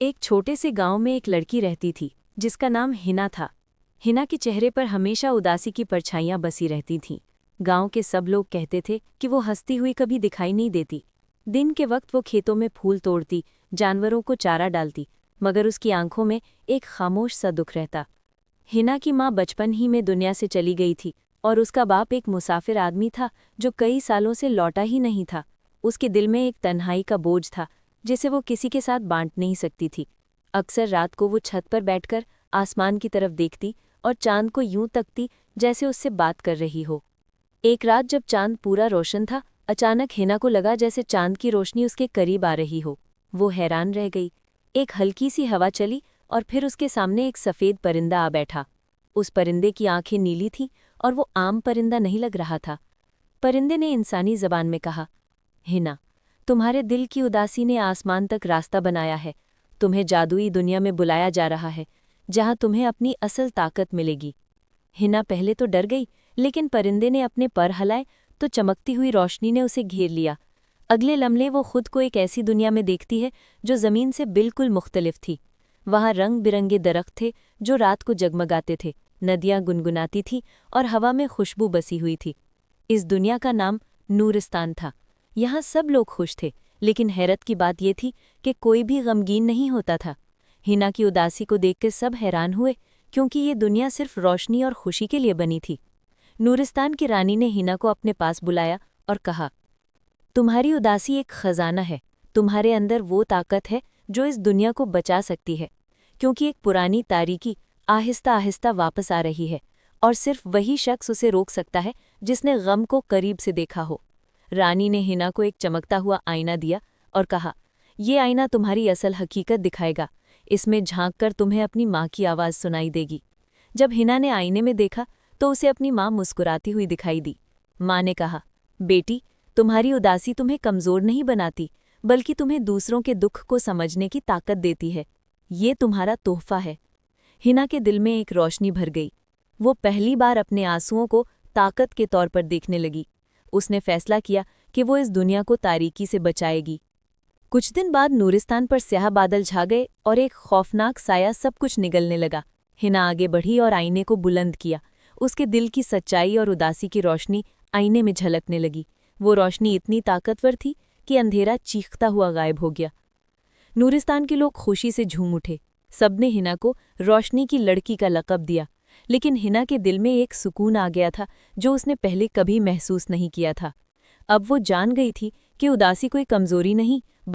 एक छोटे से गांव में एक लड़की रहती थी जिसका नाम हिना था। हिना के चेहरे पर हमेशा उदासी की परछाइयां बसी रहती थीं। गांव के सब लोग कहते थे कि वो हंसती हुई कभी दिखाई नहीं देती। दिन के वक्त वो खेतों में फूल तोड़ती, जानवरों को चारा डालती, मगर उसकी आंखों में एक खामोश सा दुख रहता। हिना की माँ बचपन ही में दुनिया से चली गई थी और उसका बाप एक मुसाफिर आदमी था जो कई सालों से लौटा ही नहीं था। उसके दिल में एक तन्हाई का बोझ था जिसे वो किसी के साथ बांट नहीं सकती थी। अक्सर रात को वो छत पर बैठकर आसमान की तरफ देखती और चांद को यूं तकती जैसे उससे बात कर रही हो। एक रात जब चांद पूरा रोशन था, अचानक हिना को लगा जैसे चांद की रोशनी उसके करीब आ रही हो। वो हैरान रह गई। एक हल्की सी हवा चली और फिर उसके सामने एक सफ़ेद परिंदा आ बैठा। उस परिंदे की आंखें नीली थीं और वो आम परिंदा नहीं लग रहा था। परिंदे ने इंसानी जबान में कहा, हिना, तुम्हारे दिल की उदासी ने आसमान तक रास्ता बनाया है। तुम्हें जादुई दुनिया में बुलाया जा रहा है, जहां तुम्हें अपनी असल ताकत मिलेगी। हिना पहले तो डर गई, लेकिन परिंदे ने अपने पर हिलाए तो चमकती हुई रोशनी ने उसे घेर लिया। अगले लम्हे वो खुद को एक ऐसी दुनिया में देखती है जो ज़मीन से बिल्कुल मुख्तलिफ थी। वहाँ रंग बिरंगे दरख्त थे जो रात को जगमगाते थे, नदियाँ गुनगुनाती थीं और हवा में खुशबू बसी हुई थी। इस दुनिया का नाम नूरिस्तान था। यहाँ सब लोग खुश थे, लेकिन हैरत की बात यह थी कि कोई भी गमगीन नहीं होता था। हिना की उदासी को देखकर सब हैरान हुए, क्योंकि ये दुनिया सिर्फ रोशनी और खुशी के लिए बनी थी। नूरिस्तान की रानी ने हिना को अपने पास बुलाया और कहा, तुम्हारी उदासी एक खजाना है। तुम्हारे अंदर वो ताकत है जो इस दुनिया को बचा सकती है, क्योंकि एक पुरानी तारीकी आहिस्ता आहिस्ता वापस आ रही है और सिर्फ वही शख्स उसे रोक सकता है जिसने गम को करीब से देखा हो। रानी ने हिना को एक चमकता हुआ आईना दिया और कहा, ये आईना तुम्हारी असल हकीकत दिखाएगा। इसमें झांककर तुम्हें अपनी माँ की आवाज़ सुनाई देगी। जब हिना ने आईने में देखा तो उसे अपनी माँ मुस्कुराती हुई दिखाई दी। माँ ने कहा, बेटी, तुम्हारी उदासी तुम्हें कमज़ोर नहीं बनाती, बल्कि तुम्हें दूसरों के दुख को समझने की ताकत देती है। ये तुम्हारा तोहफा है। हिना के दिल में एक रोशनी भर गई। वो पहली बार अपने आंसुओं को ताकत के तौर पर देखने लगी। उसने फैसला किया कि वो इस दुनिया को तारीकी से बचाएगी। कुछ दिन बाद नूरिस्तान पर स्याह बादल छा गए और एक खौफनाक साया सब कुछ निगलने लगा। हिना आगे बढ़ी और आईने को बुलंद किया। उसके दिल की सच्चाई और उदासी की रोशनी आईने में झलकने लगी। वो रोशनी इतनी ताकतवर थी कि अंधेरा चीखता हुआ गायब हो गया। नूरिस्तान के लोग खुशी से झूम उठे। सबने हिना को रोशनी की लड़की का लक़ब दिया, लेकिन हिना के दिल में एक सुकून आ गया था जो उसने पहले कभी महसूस नहीं किया था। अब वो जान गई थी कि उदासी कोई कमज़ोरी नहीं,